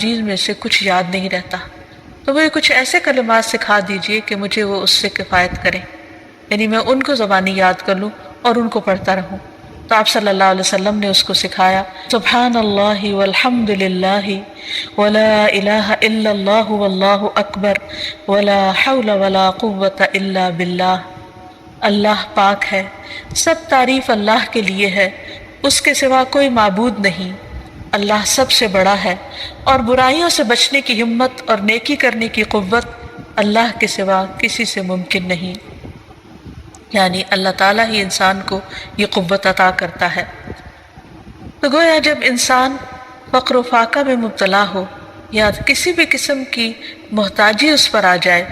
مجید میں سے کچھ یاد نہیں رہتا، تو مجھے کچھ ایسے کلمات سکھا دیجئے کہ مجھے وہ اس سے کفایت کریں، یعنی میں ان کو زبانی یاد کر لوں اور ان کو پڑھتا رہوں۔ تو آپ صلی اللہ علیہ وسلم نے اس کو سکھایا سبحان اللہ والحمد للہ ولا الہ الا اللہ واللہ اکبر ولا حول ولا قوة الا باللہ۔ اللہ پاک ہے، سب تعریف اللہ کے لیے ہے، اس کے سوا کوئی معبود نہیں، اللہ سب سے بڑا ہے، اور برائیوں سے بچنے کی ہمت اور نیکی کرنے کی قوت اللہ کے سوا کسی سے ممکن نہیں، یعنی اللہ تعالیٰ ہی انسان کو یہ قوت عطا کرتا ہے۔ تو گویا جب انسان فقر و فاقہ میں مبتلا ہو یا کسی بھی قسم کی محتاجی اس پر آ جائے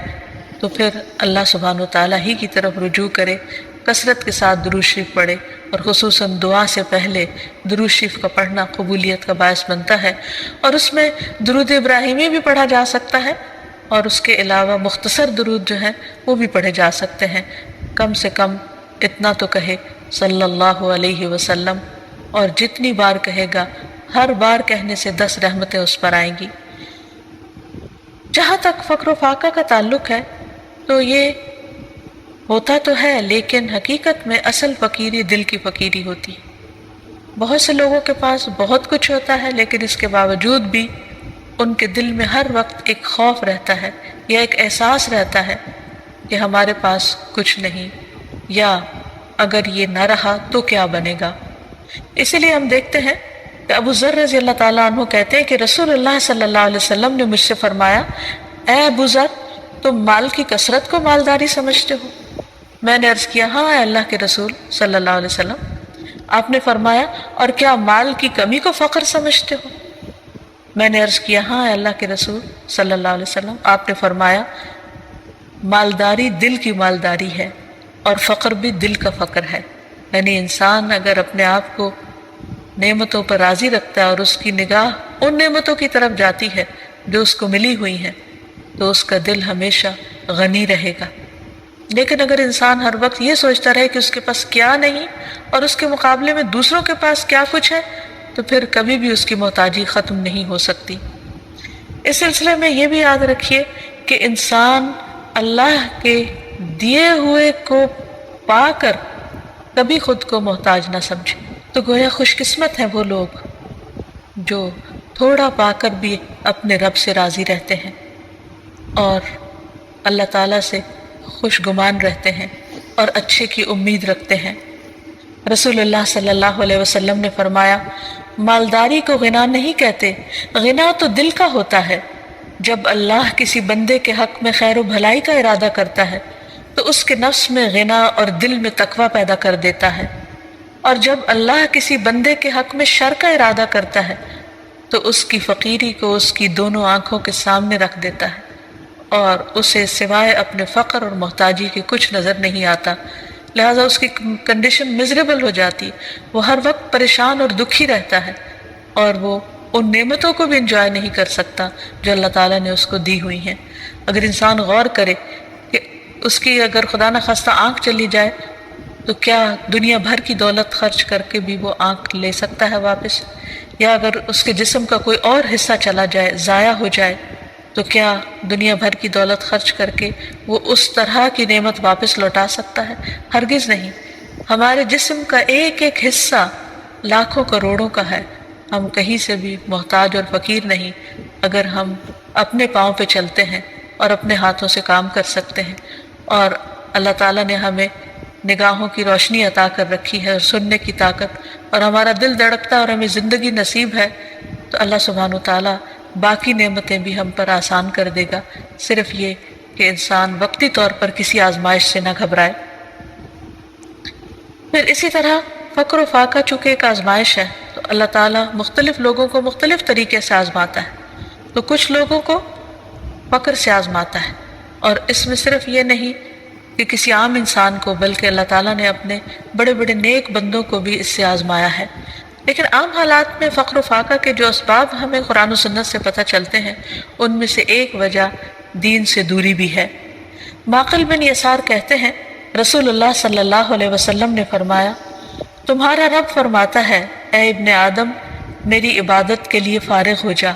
تو پھر اللہ سبحانہ و تعالیٰ ہی کی طرف رجوع کرے، کثرت کے ساتھ درود شریف پڑھے، اور خصوصاً دعا سے پہلے درود شریف کا پڑھنا قبولیت کا باعث بنتا ہے، اور اس میں درود ابراہیمی بھی پڑھا جا سکتا ہے، اور اس کے علاوہ مختصر درود جو ہیں وہ بھی پڑھے جا سکتے ہیں، کم سے کم اتنا تو کہے صلی اللہ علیہ وسلم، اور جتنی بار کہے گا ہر بار کہنے سے 10 رحمتیں اس پر آئیں گی۔ جہاں تک فقر و فاقہ کا تعلق ہے تو یہ ہوتا تو ہے، لیکن حقیقت میں اصل فقیری دل کی فقیری ہوتی ہے۔ بہت سے لوگوں کے پاس بہت کچھ ہوتا ہے، لیکن اس کے باوجود بھی ان کے دل میں ہر وقت ایک خوف رہتا ہے یا ایک احساس رہتا ہے کہ ہمارے پاس کچھ نہیں، یا اگر یہ نہ رہا تو کیا بنے گا۔ اسی لیے ہم دیکھتے ہیں کہ ابو ذر رضی اللہ تعالیٰ عنہ کہتے ہیں کہ رسول اللہ صلی اللہ علیہ وسلم نے مجھ سے فرمایا، اے ابو ذر، تم مال کی کثرت کو مالداری سمجھتے ہو؟ میں نے عرض کیا، ہاں اے اللہ کے رسول صلی اللہ علیہ وسلم۔ آپ نے فرمایا، اور کیا مال کی کمی کو فقر سمجھتے ہو؟ میں نے عرض کیا، ہاں اے اللہ کے رسول صلی اللہ علیہ وسلم۔ آپ نے فرمایا، مالداری دل کی مالداری ہے، اور فقر بھی دل کا فقر ہے، یعنی انسان اگر اپنے آپ کو نعمتوں پر راضی رکھتا ہے اور اس کی نگاہ ان نعمتوں کی طرف جاتی ہے جو اس کو ملی ہوئی ہیں، تو اس کا دل ہمیشہ غنی رہے گا۔ لیکن اگر انسان ہر وقت یہ سوچتا رہے کہ اس کے پاس کیا نہیں اور اس کے مقابلے میں دوسروں کے پاس کیا کچھ ہے، تو پھر کبھی بھی اس کی محتاجی ختم نہیں ہو سکتی۔ اس سلسلے میں یہ بھی یاد رکھیے کہ انسان اللہ کے دیے ہوئے کو پا کر کبھی خود کو محتاج نہ سمجھے۔ تو گویا خوش قسمت ہیں وہ لوگ جو تھوڑا پا کر بھی اپنے رب سے راضی رہتے ہیں اور اللہ تعالیٰ سے خوش گمان رہتے ہیں اور اچھے کی امید رکھتے ہیں۔ رسول اللہ صلی اللہ علیہ وسلم نے فرمایا، مالداری کو غنا نہیں کہتے، غنا تو دل کا ہوتا ہے۔ جب اللہ کسی بندے کے حق میں خیر و بھلائی کا ارادہ کرتا ہے تو اس کے نفس میں غنا اور دل میں تقوی پیدا کر دیتا ہے، اور جب اللہ کسی بندے کے حق میں شر کا ارادہ کرتا ہے تو اس کی فقیری کو اس کی دونوں آنکھوں کے سامنے رکھ دیتا ہے، اور اسے سوائے اپنے فقر اور محتاجی کے کچھ نظر نہیں آتا، لہٰذا اس کی کنڈیشن مزریبل ہو جاتی، وہ ہر وقت پریشان اور دکھی رہتا ہے، اور وہ ان نعمتوں کو بھی انجوائے نہیں کر سکتا جو اللہ تعالیٰ نے اس کو دی ہوئی ہیں۔ اگر انسان غور کرے کہ اس کی اگر خدا نخواستہ آنکھ چلی جائے تو کیا دنیا بھر کی دولت خرچ کر کے بھی وہ آنکھ لے سکتا ہے واپس؟ یا اگر اس کے جسم کا کوئی اور حصہ چلا جائے، ضائع ہو جائے، تو کیا دنیا بھر کی دولت خرچ کر کے وہ اس طرح کی نعمت واپس لوٹا سکتا ہے؟ ہرگز نہیں۔ ہمارے جسم کا ایک ایک حصہ لاکھوں کروڑوں کا ہے، ہم کہیں سے بھی محتاج اور فقیر نہیں اگر ہم اپنے پاؤں پہ چلتے ہیں اور اپنے ہاتھوں سے کام کر سکتے ہیں، اور اللہ تعالیٰ نے ہمیں نگاہوں کی روشنی عطا کر رکھی ہے اور سننے کی طاقت، اور ہمارا دل دھڑکتا ہے اور ہمیں زندگی نصیب ہے، تو اللہ سبحانہ وتعالیٰ باقی نعمتیں بھی ہم پر آسان کر دے گا، صرف یہ کہ انسان وقتی طور پر کسی آزمائش سے نہ گھبرائے۔ پھر اسی طرح فقر و فاقہ چونکہ ایک آزمائش ہے تو اللہ تعالیٰ مختلف لوگوں کو مختلف طریقے سے آزماتا ہے، تو کچھ لوگوں کو فقر سے آزماتا ہے، اور اس میں صرف یہ نہیں کہ کسی عام انسان کو، بلکہ اللہ تعالیٰ نے اپنے بڑے بڑے نیک بندوں کو بھی اس سے آزمایا ہے۔ لیکن عام حالات میں فقر و فاقہ کے جو اسباب ہمیں قرآن و سنت سے پتہ چلتے ہیں، ان میں سے ایک وجہ دین سے دوری بھی ہے۔ معقل بن یسار کہتے ہیں، رسول اللہ صلی اللہ علیہ وسلم نے فرمایا، تمہارا رب فرماتا ہے، اے ابن آدم، میری عبادت کے لیے فارغ ہو جا۔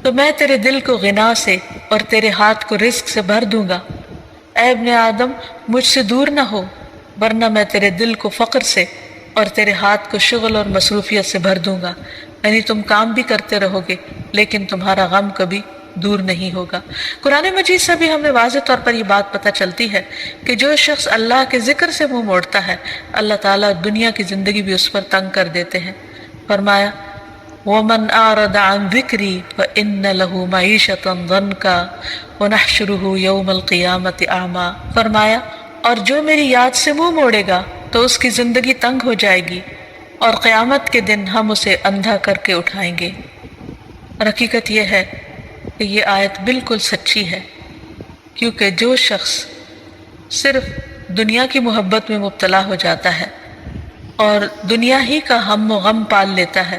تو میں تیرے دل کو غنا سے اور تیرے ہاتھ کو رزق سے بھر دوں گا۔ اے ابن آدم مجھ سے دور نہ ہو، ورنہ میں تیرے دل کو فقر سے اور تیرے ہاتھ کو شغل اور مصروفیت سے بھر دوں گا۔ یعنی تم کام بھی کرتے رہو گے لیکن تمہارا غم کبھی دور نہیں ہوگا۔ قرآن مجید سے بھی ہمیں واضح طور پر یہ بات پتہ چلتی ہے کہ جو شخص اللہ کے ذکر سے منہ موڑتا ہے اللہ تعالیٰ دنیا کی زندگی بھی اس پر تنگ کر دیتے ہیں۔ فرمایا وَمَنْ أَعْرَضَ عَنْ ذِكْرِي فَإِنَّ لَهُ مَعِيشَةً ضَنْكًا وَنَحْشُرُهُ يَوْمَ الْقِيَامَةِ أَعْمَىٰ۔ فرمایا اور جو میری یاد سے منہ موڑے گا تو اس کی زندگی تنگ ہو جائے گی اور قیامت کے دن ہم اسے اندھا کر کے اٹھائیں گے۔ اور حقیقت یہ ہے کہ یہ آیت بالکل سچی ہے، کیونکہ جو شخص صرف دنیا کی محبت میں مبتلا ہو جاتا ہے اور دنیا ہی کا ہم و غم پال لیتا ہے،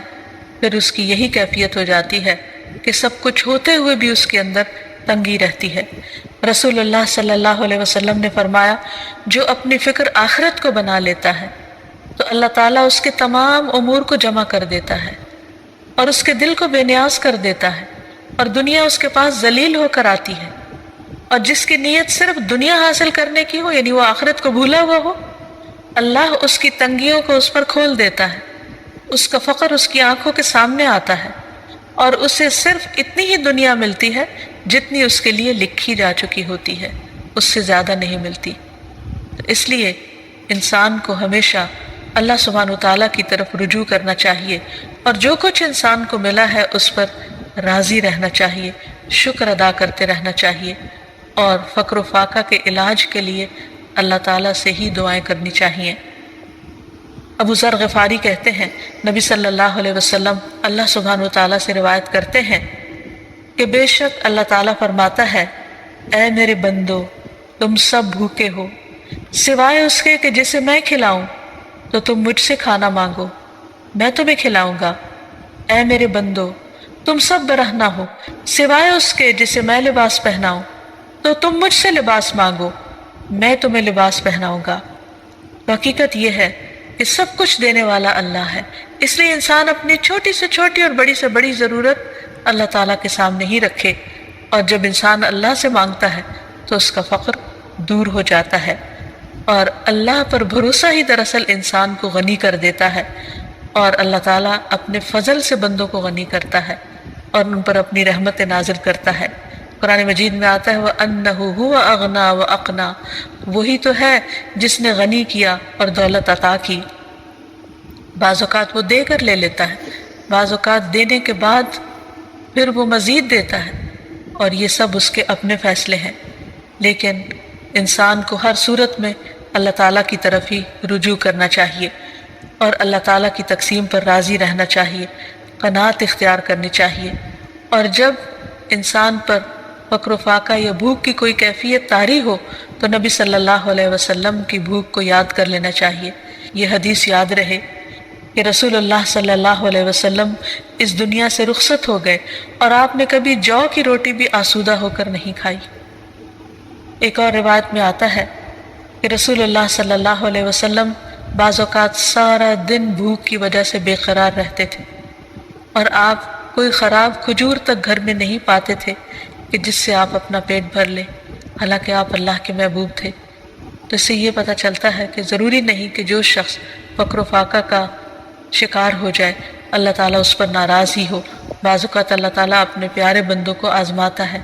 پھر اس کی یہی کیفیت ہو جاتی ہے کہ سب کچھ ہوتے ہوئے بھی اس کے اندر تنگی رہتی ہے۔ رسول اللہ صلی اللہ علیہ وسلم نے فرمایا جو اپنی فکر آخرت کو بنا لیتا ہے تو اللہ تعالیٰ اس کے تمام امور کو جمع کر دیتا ہے اور اس کے دل کو بے نیاز کر دیتا ہے اور دنیا اس کے پاس ذلیل ہو کر آتی ہے، اور جس کی نیت صرف دنیا حاصل کرنے کی ہو یعنی وہ آخرت کو بھولا ہوا ہو، اللہ اس کی تنگیوں کو اس پر کھول دیتا ہے، اس کا فقر اس کی آنکھوں کے سامنے آتا ہے اور اسے صرف اتنی ہی دنیا ملتی ہے جتنی اس کے لیے لکھی جا چکی ہوتی ہے، اس سے زیادہ نہیں ملتی۔ اس لیے انسان کو ہمیشہ اللہ سبحانہ وتعالیٰ کی طرف رجوع کرنا چاہیے اور جو کچھ انسان کو ملا ہے اس پر راضی رہنا چاہیے، شکر ادا کرتے رہنا چاہیے اور فقر و فاقہ کے علاج کے لیے اللہ تعالیٰ سے ہی دعائیں کرنی چاہیے۔ ابو ذر غفاری کہتے ہیں نبی صلی اللہ علیہ وسلم اللہ سبحانہ وتعالیٰ سے روایت کرتے ہیں کہ بے شک اللہ تعالیٰ فرماتا ہے اے میرے بندو تم سب بھوکے ہو سوائے اس کے کہ جسے میں کھلاؤں، تو تم مجھ سے کھانا مانگو میں تمہیں کھلاؤں گا۔ اے میرے بندو تم سب برہنہ ہو سوائے اس کے جسے میں لباس پہناؤں، تو تم مجھ سے لباس مانگو میں تمہیں لباس پہناؤں گا۔ حقیقت یہ ہے کہ سب کچھ دینے والا اللہ ہے، اس لیے انسان اپنی چھوٹی سے چھوٹی اور بڑی سے بڑی ضرورت اللہ تعالیٰ کے سامنے ہی رکھے، اور جب انسان اللہ سے مانگتا ہے تو اس کا فقر دور ہو جاتا ہے، اور اللہ پر بھروسہ ہی دراصل انسان کو غنی کر دیتا ہے، اور اللہ تعالیٰ اپنے فضل سے بندوں کو غنی کرتا ہے اور ان پر اپنی رحمت نازل کرتا ہے۔ قرآن مجید میں آتا ہے وَأَنَّهُ هُوَ أَغْنَى وَأَقْنَى، وہی تو ہے جس نے غنی کیا اور دولت عطا کی۔ بعض اوقات وہ دے کر لے لیتا ہے، بعض اوقات دینے کے بعد پھر وہ مزید دیتا ہے، اور یہ سب اس کے اپنے فیصلے ہیں، لیکن انسان کو ہر صورت میں اللہ تعالیٰ کی طرف ہی رجوع کرنا چاہیے اور اللہ تعالیٰ کی تقسیم پر راضی رہنا چاہیے، قناعت اختیار کرنی چاہیے، اور جب انسان پر فقر و فاقہ یا بھوک کی کوئی کیفیت طاری ہو تو نبی صلی اللہ علیہ وسلم کی بھوک کو یاد کر لینا چاہیے۔ یہ حدیث یاد رہے کہ رسول اللہ صلی اللہ علیہ وسلم اس دنیا سے رخصت ہو گئے اور آپ نے کبھی جو کی روٹی بھی آسودہ ہو کر نہیں کھائی۔ ایک اور روایت میں آتا ہے کہ رسول اللہ صلی اللہ علیہ وسلم بعض اوقات سارا دن بھوک کی وجہ سے بے قرار رہتے تھے، اور آپ کوئی خراب کھجور تک گھر میں نہیں پاتے تھے کہ جس سے آپ اپنا پیٹ بھر لیں، حالانکہ آپ اللہ کے محبوب تھے۔ تو اس سے یہ پتہ چلتا ہے کہ ضروری نہیں کہ جو شخص فقر و فاقہ کا شکار ہو جائے اللہ تعالیٰ اس پر ناراض ہی ہو۔ بعض اوقات اللہ تعالیٰ اپنے پیارے بندوں کو آزماتا ہے،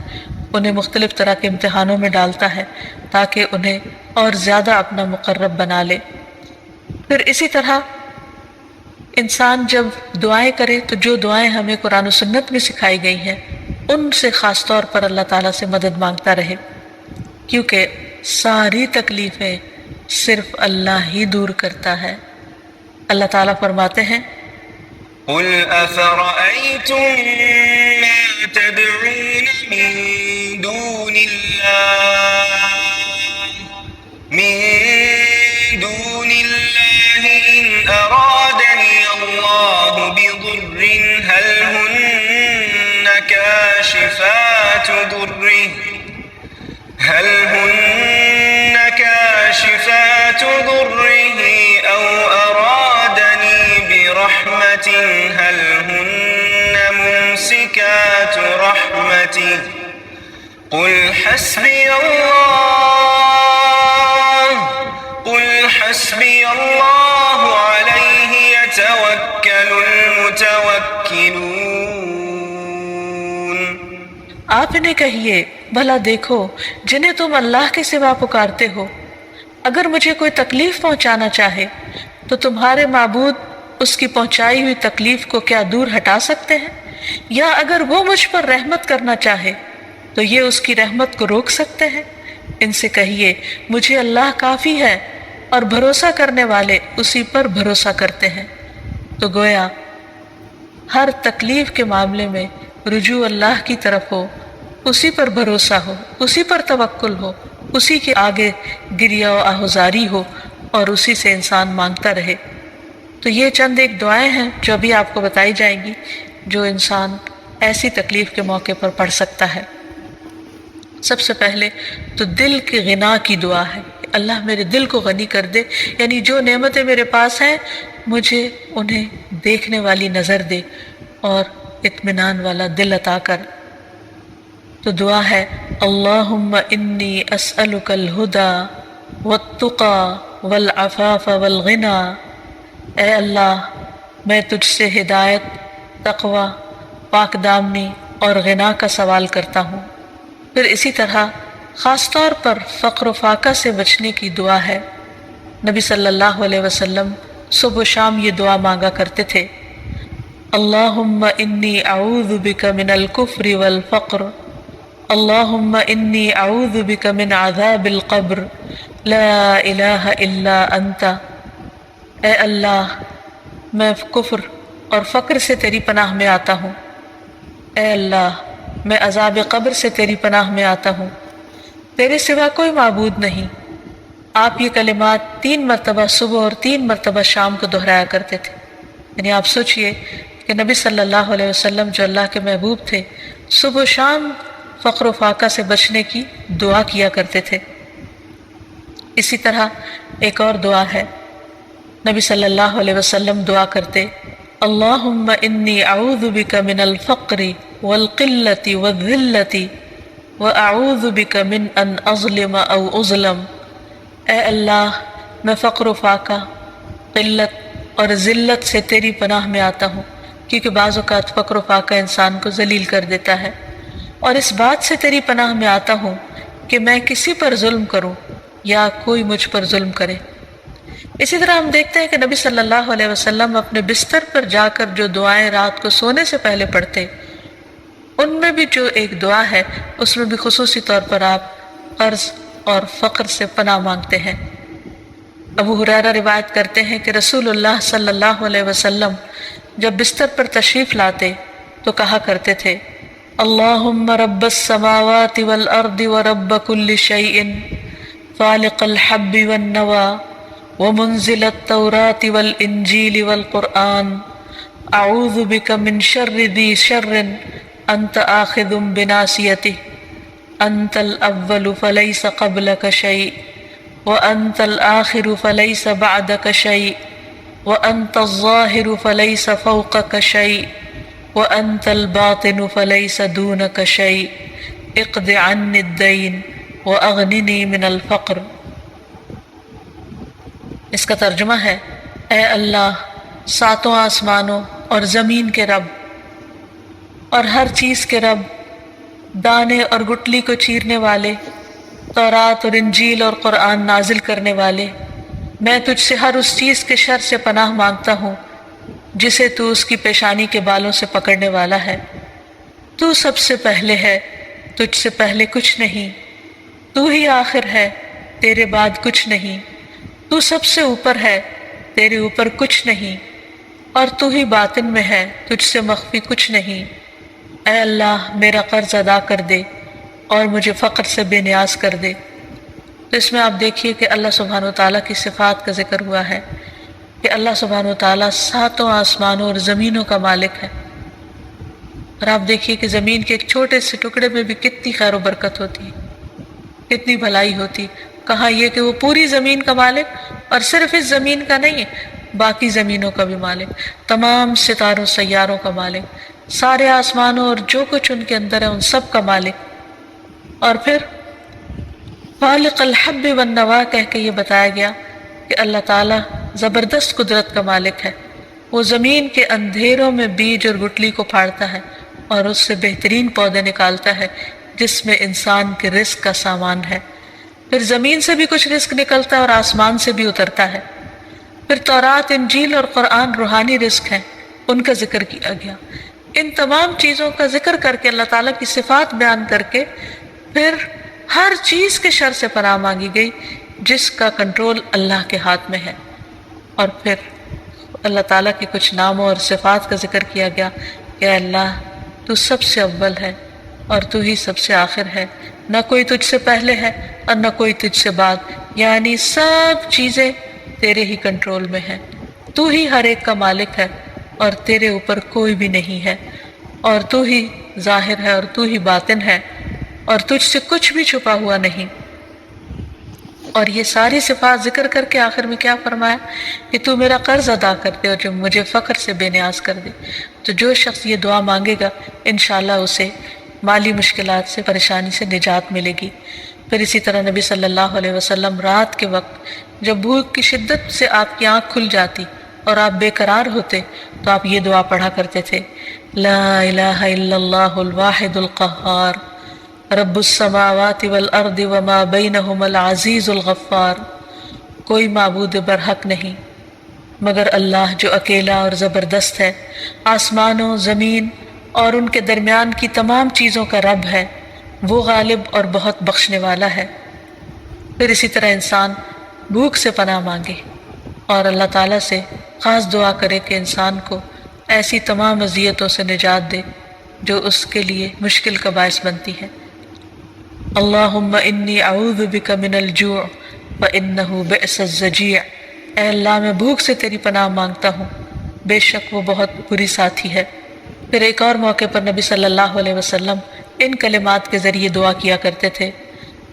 انہیں مختلف طرح کے امتحانوں میں ڈالتا ہے تاکہ انہیں اور زیادہ اپنا مقرب بنا لے۔ پھر اسی طرح انسان جب دعائیں کرے تو جو دعائیں ہمیں قرآن و سنت میں سکھائی گئی ہیں ان سے خاص طور پر اللہ تعالیٰ سے مدد مانگتا رہے، کیونکہ ساری تکلیفیں صرف اللہ ہی دور کرتا ہے۔ اللہ تعالیٰ فرماتے ہیں قُلْ أَفَرَأَيْتُم مَّا تَدْعُونَ مِن دُونِ اللَّهِ إِنْ أَرَادَنِيَ اللَّهُ بِضُرٍّ هَلْ هُنَّ كَاشِفَاتُ ضُرِّهِ أَوْ أَرَادَنِي بِرَحْمَةٍ هَلْ هُنَّ مُمْسِكَاتُ ممسكات رحمته قل حسبي الله عليه يتوكل المتوكلون۔ آپ انہیں کہیے بھلا دیکھو جنہیں تم اللہ کے سوا پکارتے ہو، اگر مجھے کوئی تکلیف پہنچانا چاہے تو تمہارے معبود اس کی پہنچائی ہوئی تکلیف کو کیا دور ہٹا سکتے ہیں؟ یا اگر وہ مجھ پر رحمت کرنا چاہے تو یہ اس کی رحمت کو روک سکتے ہیں؟ ان سے کہیے مجھے اللہ کافی ہے اور بھروسہ کرنے والے اسی پر بھروسہ کرتے ہیں۔ تو گویا ہر تکلیف کے معاملے میں رجوع اللہ کی طرف ہو، اسی پر بھروسہ ہو، اسی پر توکل ہو، اسی کے آگے گریہ و آہذاری ہو اور اسی سے انسان مانگتا رہے۔ تو یہ چند ایک دعائیں ہیں جو ابھی آپ کو بتائی جائیں گی جو انسان ایسی تکلیف کے موقع پر پڑھ سکتا ہے۔ سب سے پہلے تو دل کی غنا کی دعا ہے، اللہ میرے دل کو غنی کر دے، یعنی جو نعمتیں میرے پاس ہیں مجھے انہیں دیکھنے والی نظر دے اور اطمینان والا دل عطا کر۔ تو دعا ہے اللہم انی اسألک الہدی والتقی والعفاف والغنی، اے اللہ میں تجھ سے ہدایت، تقوی، پاک دامنی اور غنا کا سوال کرتا ہوں۔ پھر اسی طرح خاص طور پر فقر و فاقہ سے بچنے کی دعا ہے۔ نبی صلی اللہ علیہ وسلم صبح و شام یہ دعا مانگا کرتے تھے، اللہم انی اعوذ بک من الکفر والفقر، اللہم انی اعوذ بک من عذاب القبر، لا الہ الا انت، اے اللہ میں کفر اور فقر سے تیری پناہ میں آتا ہوں، اے اللہ میں عذاب قبر سے تیری پناہ میں آتا ہوں، تیرے سوا کوئی معبود نہیں۔ آپ یہ کلمات 3 مرتبہ صبح اور 3 مرتبہ شام کو دہرایا کرتے تھے۔ یعنی آپ سوچئے کہ نبی صلی اللہ علیہ وسلم جو اللہ کے محبوب تھے صبح و شام فقر و فاقہ سے بچنے کی دعا کیا کرتے تھے۔ اسی طرح ایک اور دعا ہے، نبی صلی اللہ علیہ وسلم دعا کرتے اللہم انی اعوذ بک من الفقر والقلة والذلة واعوذ بک من ان اظلم او اظلم، اے اللہ میں فقر و فاقہ، قلت اور ذلت سے تیری پناہ میں آتا ہوں، کیونکہ بعض اوقات فقر و فاقہ انسان کو ذلیل کر دیتا ہے، اور اس بات سے تیری پناہ میں آتا ہوں کہ میں کسی پر ظلم کروں یا کوئی مجھ پر ظلم کرے۔ اسی طرح ہم دیکھتے ہیں کہ نبی صلی اللہ علیہ وسلم اپنے بستر پر جا کر جو دعائیں رات کو سونے سے پہلے پڑھتے، ان میں بھی جو ایک دعا ہے اس میں بھی خصوصی طور پر آپ قرض اور فقر سے پناہ مانگتے ہیں۔ ابو ہریرہ روایت کرتے ہیں کہ رسول اللہ صلی اللہ علیہ وسلم جب بستر پر تشریف لاتے تو کہا کرتے تھے اللہم رب السماوات والارض ورب کل شیء فالق الحب والنوى ومنزل التوراة والانجیل والقرآن اعوذ بک من شر ذی شر انت آخذ بناصیته انت الاول فلیس قبلک شیء وانت الآخر فلیس بعدک شیء وانت الظاہر فلیس فوقک شیء وانت الباطن فلیس دونک شیء اقض عنی الدین واغننی من الفقر۔ اس کا ترجمہ ہے اے اللہ 7 آسمانوں اور زمین کے رب اور ہر چیز کے رب، دانے اور گٹلی کو چیرنے والے، تورات اور انجیل اور قرآن نازل کرنے والے، میں تجھ سے ہر اس چیز کے شر سے پناہ مانگتا ہوں جسے تو اس کی پیشانی کے بالوں سے پکڑنے والا ہے۔ تو سب سے پہلے ہے، تجھ سے پہلے کچھ نہیں، تو ہی آخر ہے، تیرے بعد کچھ نہیں، تو سب سے اوپر ہے، تیرے اوپر کچھ نہیں، اور تو ہی باطن میں ہے، تجھ سے مخفی کچھ نہیں۔ اے اللہ میرا قرض ادا کر دے اور مجھے فقر سے بے نیاز کر دے۔ تو اس میں آپ دیکھیے کہ اللہ سبحانہ وتعالیٰ کی صفات کا ذکر ہوا ہے کہ اللہ سبحانہ وتعالیٰ 7 آسمانوں اور زمینوں کا مالک ہے، اور آپ دیکھیے کہ زمین کے ایک چھوٹے سے ٹکڑے میں بھی کتنی خیر و برکت ہوتی ہے، کتنی بھلائی ہوتی۔ کہا یہ کہ وہ پوری زمین کا مالک، اور صرف اس زمین کا نہیں ہے، باقی زمینوں کا بھی مالک، تمام ستاروں سیاروں کا مالک، سارے آسمانوں اور جو کچھ ان کے اندر ہے ان سب کا مالک. اور پھر خالق الحب والنوا کہہ کے یہ بتایا گیا کہ اللہ تعالیٰ زبردست قدرت کا مالک ہے. وہ زمین کے اندھیروں میں بیج اور گٹلی کو پھاڑتا ہے اور اس سے بہترین پودے نکالتا ہے جس میں انسان کے رزق کا سامان ہے. پھر زمین سے بھی کچھ رزق نکلتا ہے اور آسمان سے بھی اترتا ہے. پھر تورات، انجیل اور قرآن روحانی رزق ہیں، ان کا ذکر کیا گیا. ان تمام چیزوں کا ذکر کر کے اللہ تعالیٰ کی صفات بیان کر کے پھر ہر چیز کے شر سے پناہ مانگی گئی جس کا کنٹرول اللہ کے ہاتھ میں ہے. اور پھر اللہ تعالیٰ کے کچھ ناموں اور صفات کا ذکر کیا گیا کہ اے اللہ تو سب سے اول ہے اور تو ہی سب سے آخر ہے، نہ کوئی تجھ سے پہلے ہے اور نہ کوئی تجھ سے بعد، یعنی سب چیزیں تیرے ہی کنٹرول میں ہیں. تو ہی ہر ایک کا مالک ہے اور تیرے اوپر کوئی بھی نہیں ہے، اور تو ہی ظاہر ہے اور تو ہی باطن ہے اور تجھ سے کچھ بھی چھپا ہوا نہیں. اور یہ ساری صفات ذکر کر کے آخر میں کیا فرمایا کہ تو میرا قرض ادا کر دے اور جو مجھے فقر سے بے نیاز کر دے. تو جو شخص یہ دعا مانگے گا انشاءاللہ اسے مالی مشکلات سے، پریشانی سے نجات ملے گی. پھر اسی طرح نبی صلی اللہ علیہ وسلم رات کے وقت جب بھوک کی شدت سے آپ کی آنکھ کھل جاتی اور آپ بے قرار ہوتے تو آپ یہ دعا پڑھا کرتے تھے، لا الہ الا اللہ الواحد القہار رب السماوات والارض وما بینہما العزیز الغفار. کوئی معبود برحق نہیں مگر اللہ جو اکیلا اور زبردست ہے، آسمانوں، زمین اور ان کے درمیان کی تمام چیزوں کا رب ہے، وہ غالب اور بہت بخشنے والا ہے. پھر اسی طرح انسان بھوک سے پناہ مانگے اور اللہ تعالیٰ سے خاص دعا کرے کہ انسان کو ایسی تمام اذیتوں سے نجات دے جو اس کے لیے مشکل کا باعث بنتی ہے. اللہم انی اعوذ بک من الجوع فانہ بئس الضجیع. اے اللہ میں بھوک سے تیری پناہ مانگتا ہوں، بے شک وہ بہت بری ساتھی ہے. پھر ایک اور موقع پر نبی صلی اللہ علیہ وسلم ان کلمات کے ذریعے دعا کیا کرتے تھے،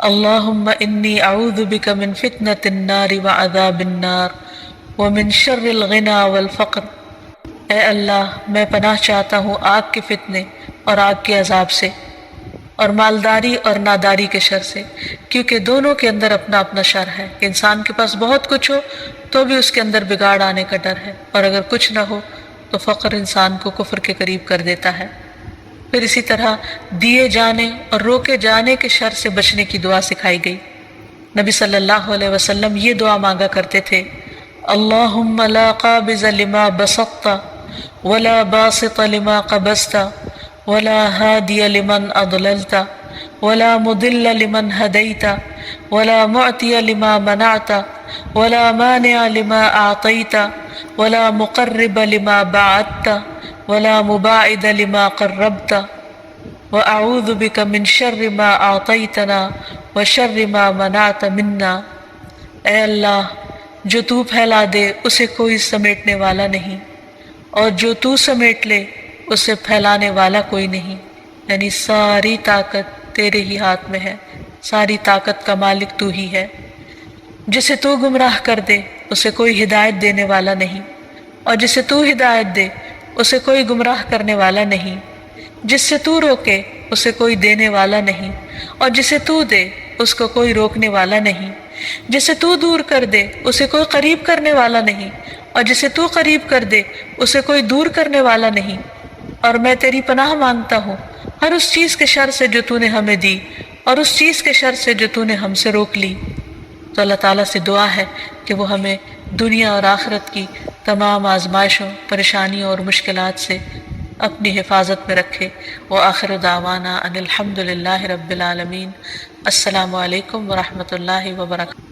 اللہم انی اعوذ بک من فتنة النار وعذاب النار ومن شر الغنى والفقر. اے اللہ میں پناہ چاہتا ہوں آگ کے فتنے اور آگ کے عذاب سے اور مالداری اور ناداری کے شر سے، کیونکہ دونوں کے اندر اپنا اپنا شر ہے کہ انسان کے پاس بہت کچھ ہو تو بھی اس کے اندر بگاڑ آنے کا ڈر ہے، اور اگر کچھ نہ ہو تو فقر انسان کو کفر کے قریب کر دیتا ہے. پھر اسی طرح دیے جانے اور روکے جانے کے شر سے بچنے کی دعا سکھائی گئی. نبی صلی اللہ علیہ وسلم یہ دعا مانگا کرتے تھے، اللہم لا قابض لما بسطت ولا باسط لما قبضت ولا هادي لمن أضللت ولا مضل لمن هديت ولا معطي لما منعت ولا مانع لما أعطيت ولا مقرب لما بعدت ولا مباعد لما قربت وأعوذ بك من شر ما أعطيتنا وشر ما منعت منا. اے اللہ جو تو پھیلا دے اسے کوئی سمیٹنے والا نہیں، اور جو تو سمیٹ لے اسے پھیلانے والا کوئی نہیں. یعنی ساری طاقت تیرے ہی ہاتھ میں ہے، ساری طاقت کا مالک تو ہی ہے. جسے تو گمراہ کر دے اسے کوئی ہدایت دینے والا نہیں، اور جسے تو ہدایت دے اسے کوئی گمراہ کرنے والا نہیں. جس سے تو روکے اسے کوئی دینے والا نہیں، اور جسے تو دے اس کو کوئی روکنے والا نہیں. جسے تو دور کر دے اسے کوئی قریب کرنے والا نہیں، اور جسے تو قریب کر دے اسے کوئی دور کرنے والا نہیں. اور میں تیری پناہ مانگتا ہوں ہر اس چیز کے شر سے جو تو نے ہمیں دی اور اس چیز کے شر سے جو تو نے ہم سے روک لی. تو اللہ تعالیٰ سے دعا ہے کہ وہ ہمیں دنیا اور آخرت کی تمام آزمائشوں، پریشانیوں اور مشکلات سے اپنی حفاظت میں رکھے. وآخر دعوانا ان الحمد للہ رب العالمین. السلام علیکم ورحمۃ اللہ وبرکاتہ.